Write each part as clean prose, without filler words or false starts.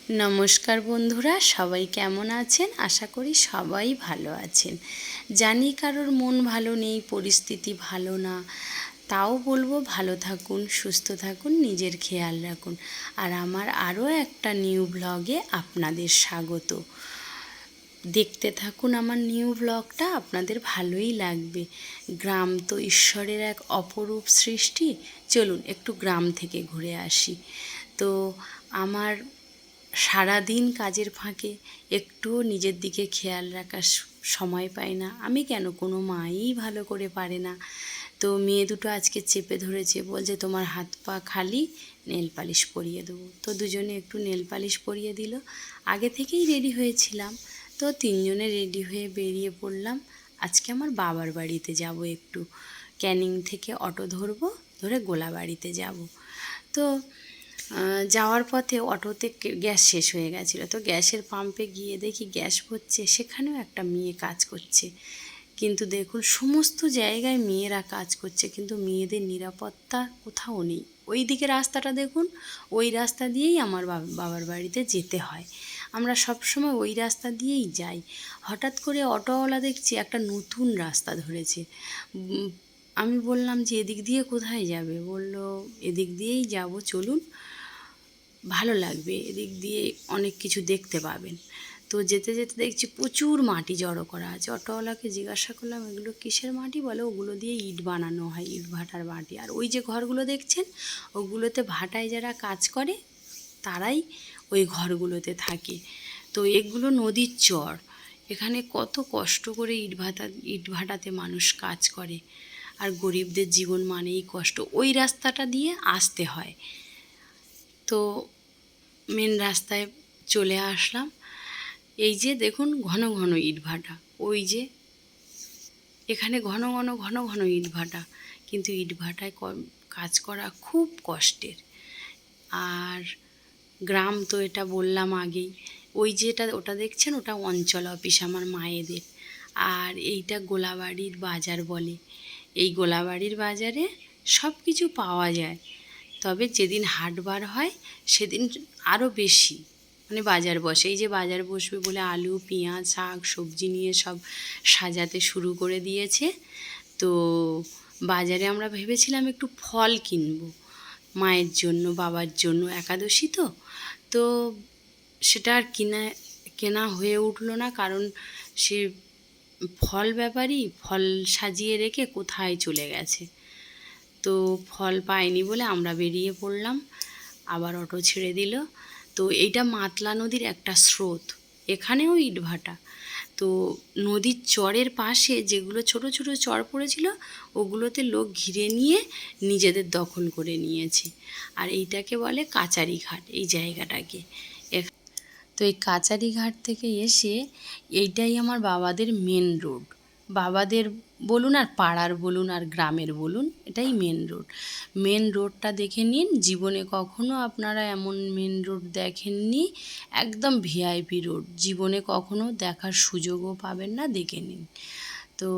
নমস্কার বন্ধুরা, সবাই কেমন আছেন? আশা করি সবাই ভালো আছেন। জানি কারোর মন ভালো নেই, পরিস্থিতি ভালো না, তাও বলবো ভালো থাকুন, সুস্থ থাকুন, নিজের খেয়াল রাখুন। আর আমার আরও একটা নিউ ব্লগে আপনাদের স্বাগত। দেখতে থাকুন আমার নিউ ব্লগটা, আপনাদের ভালোই লাগবে। গ্রাম তো ঈশ্বরের এক অপরূপ সৃষ্টি। চলুন একটু গ্রাম থেকে ঘুরে আসি। তো আমার সারাদিন কাজের ফাঁকে একটুও নিজের দিকে খেয়াল রাখার সময় পাই না। আমি কেন, কোনো মাই ভালো করে পারে না। তো মেয়ে দুটো আজকে চেপে ধরেছে, বলছে তোমার হাত পা খালি, নেল পালিশ পরিয়ে দেবো। তো দুজনে একটু নেল পালিশ পরিয়ে দিল। আগে থেকেই রেডি হয়েছিলাম, তো তিনজনে রেডি হয়ে বেরিয়ে পড়লাম। আজকে আমার বাবার বাড়িতে যাব, একটু ক্যানিং থেকে অটো ধরবো, ধরে গোলাবাড়িতে যাব। তো যাওয়ার পথে অটোতে গ্যাস শেষ হয়ে গেছিলো, তো গ্যাসের পাম্পে গিয়ে দেখি গ্যাস ভরছে, সেখানেও একটা মেয়ে কাজ করছে। কিন্তু দেখুন, সমস্ত জায়গায় মেয়েরা কাজ করছে, কিন্তু মেয়েদের নিরাপত্তা কোথাও নেই। ওই দিকে রাস্তাটা দেখুন, ওই রাস্তা দিয়েই আমার বাবার বাড়িতে যেতে হয়। আমরা সবসময় ওই রাস্তা দিয়েই যাই। হঠাৎ করে অটোওয়ালা দেখছি একটা নতুন রাস্তা ধরেছে। আমি বললাম যে এদিক দিয়ে কোথায় যাবে? বলল এদিক দিয়েই যাব, চলুন, ভালো লাগবে, এদিক দিয়ে অনেক কিছু দেখতে পাবেন। তো যেতে যেতে দেখছি প্রচুর মাটি জড়ো করা আছে। অটোওয়ালাকে জিজ্ঞাসা করলাম এগুলো কিসের মাটি? বলে ওগুলো দিয়ে ইট বানানো হয়, ইট ভাটার মাটি। আর ওই যে ঘরগুলো দেখছেন, ওগুলোতে ভাটায় যারা কাজ করে তারাই ওই ঘরগুলোতে থাকে। তো এগুলো নদীর চর, এখানে কত কষ্ট করে ইট ভাটাতে মানুষ কাজ করে। আর গরিবদের জীবন মানেই কষ্ট। ওই রাস্তাটা দিয়ে আসতে হয়। তো মেন রাস্তায় চলে আসলাম। এই যে দেখুন ঘন ঘন ইটভাটা, ওই যে এখানে ঘন ঘন ঘন ঘন ইটভাটা, কিন্তু ইটভাটায় কাজ করা খুব কষ্টের। আর গ্রাম তো এটা বললাম আগেই। ওই যেটা ওটা দেখছেন, ওটা অঞ্চল অফিস আমার মায়েদের। আর এইটা গোলাবাড়ির বাজার বলে। এই গোলাবাড়ির বাজারে সব কিছু পাওয়া যায়, তবে যেদিন হাটবার হয় সেদিন আরও বেশি মানে বাজার বসে। এই যে বাজার বসবে বলে আলু, পেঁয়াজ, শাক সবজি নিয়ে সব সাজাতে শুরু করে দিয়েছে। তো বাজারে আমরা ভেবেছিলাম একটু ফল কিনবো মায়ের জন্য, বাবার জন্য, একাদশী তো। তো সেটা আর কেনা হয়ে উঠলো না, কারণ সে ফল ব্যাপারী ফল সাজিয়ে রেখে কোথায় চলে গেছে। তো ফল পাইনি বলে আমরা বেরিয়ে পড়লাম, আবার অটো ছেড়ে দিল। তো এইটা মাতলা নদীর একটা স্রোত, এখানেও ইটভাটা। তো নদীর চরের পাশে যেগুলো ছোট ছোট চর পড়েছিল, ওগুলোতে লোক ঘিরে নিয়ে নিজেদের দখল করে নিয়েছে। আর এইটাকে বলে কাচারি ঘাট, এই জায়গাটাকে। তো এই কাচারি ঘাট থেকে এসে এইটাই আমার বাবাদের মেন রোড। বাবাদের বলুন আর পাড়ার বলুন আর গ্রামের বলুন, এটাই মেন রোড। মেন রোডটা দেখে নিন, জীবনে কখনো আপনারা এমন মেন রোড দেখেননি। একদম ভিআইপি রোড, জীবনে কখনো দেখার সুযোগও পাবেন না, দেখে নিন। তো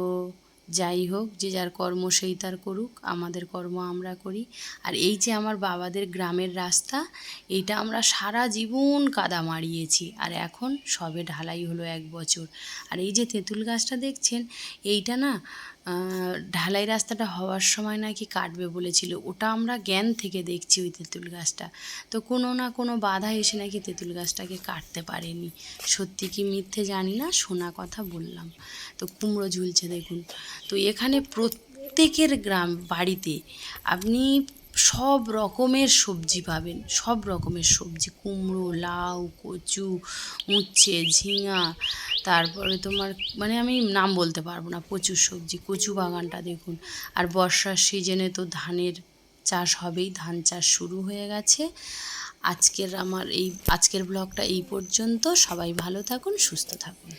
যাই হোক, যে যার কর্ম সেই তার করুক, আমাদের কর্ম আমরা করি। আর এই যে আমার বাবাদের গ্রামের রাস্তা, এইটা আমরা সারা জীবন কাদা মারিয়েছি, আর এখন সবে ঢালাই হলো 1 বছর। আর এই যে তেঁতুল গাছটা দেখছেন, এইটা না ঢালাই রাস্তাটা হওয়ার সময় নাকি কাটবে বলেছিল। ওটা আমরা জ্ঞান থেকে দেখছি ওই তেঁতুল গাছটা। তো কোনো না কোনো বাধা এসে নাকি তেঁতুল গাছটাকে কাটতে পারেনি। সত্যি কি মিথ্যে জানি না, শোনা কথা বললাম। তো কুমড়ো ঝুলছে দেখুন। তো এখানে প্রত্যেকের বাড়িতে আপনি সব রকমের সবজি পাবেন, সব রকমের সবজি, কুমড়ো, লাউ, কচু, উচ্ছে, ঝিঙা, তারপরে তোমার মানে আমি নাম বলতে পারবো না, প্রচুর সবজি। কচু বাগানটা দেখুন। আর বর্ষার সিজনে তো ধানের চাষ হবেই, ধান চাষ শুরু হয়ে গেছে। আজকের ব্লগটা এই পর্যন্ত। সবাই ভালো থাকুন, সুস্থ থাকুন।